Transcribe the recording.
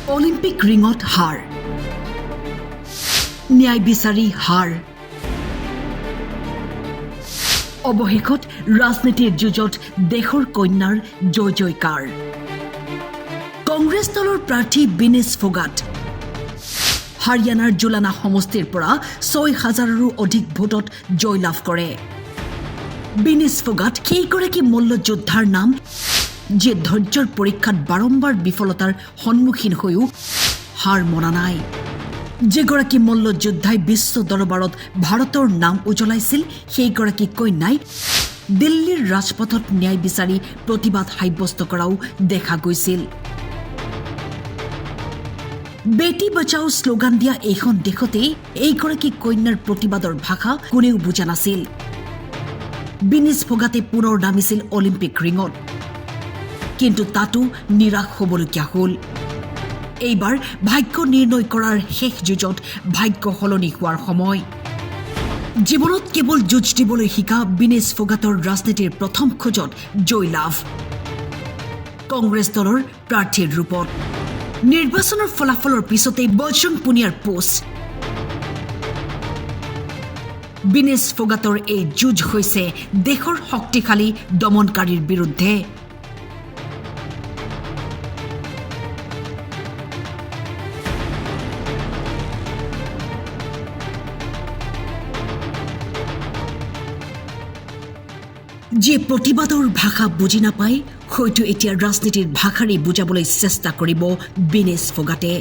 Olympic ৰিঙত হাৰ, ন্যায় বিচাৰি হাৰ, অৱশেষত ৰাজনীতিৰ যুঁজত দেশৰ কন্যাৰ জয় জয়কাৰ। কংগ্ৰেছ দলৰ প্ৰাৰ্থী বিনেশ ফোগাট হাৰিয়ানাৰ জুলানা সমষ্টিৰ পৰা ৬,০০০ৰো অধিক ভোটত জয়লাভ কৰে। বিনেশ ফোগাট সেইগৰাকী মল্লযোদ্ধাৰ নাম যিয়ে ধৈৰ্যৰ পৰীক্ষাত বাৰম্বাৰ বিফলতাৰ সন্মুখীন হৈও হাৰ মনা নাই। যিগৰাকী মল্লযোদ্ধাই বিশ্ব দৰবাৰত ভাৰতৰ নাম উজ্বলাইছিল, সেইগৰাকী কন্যাই দিল্লীৰ ৰাজপথত ন্যায় বিচাৰি প্ৰতিবাদ সাব্যস্ত কৰাও দেখা গৈছিল। বেটি বচাও শ্লোগান দিয়া এইখন দেশতেই এইগৰাকী কন্যাৰ প্ৰতিবাদৰ ভাষা কোনেও বুজা নাছিল। বিনেশ ফোগাটে পুনৰ নামিছিল অলিম্পিক ৰিঙত, কিন্তু তাতো নিৰাশ হ'বলগীয়া হ'ল। এইবাৰ ভাগ্য নিৰ্ণয় কৰাৰ শেষ যুঁজত ভাগ্য সলনি হোৱাৰ সময়। জীৱনত কেৱল যুঁজ দিবলৈ শিকা বিনেশ ফোগাটৰ ৰাজনীতিৰ প্ৰথম খোজত জয়লাভ কংগ্ৰেছ দলৰ প্ৰাৰ্থীৰ ৰূপত। নিৰ্বাচনৰ ফলাফলৰ পিছতেই বজৰং পুনিয়াৰ পোষ্ট। বিনেশ ফোগাটৰ এই যুঁজ হৈছে দেশৰ শক্তিশালী দমনকাৰীৰ বিৰুদ্ধে। যিয়ে প্ৰতিবাদৰ ভাষা বুজি নাপায়, হয়তো এতিয়া ৰাজনীতিৰ ভাষাৰেই বুজাবলৈ চেষ্টা কৰিব বিনেশ ফোগাটে।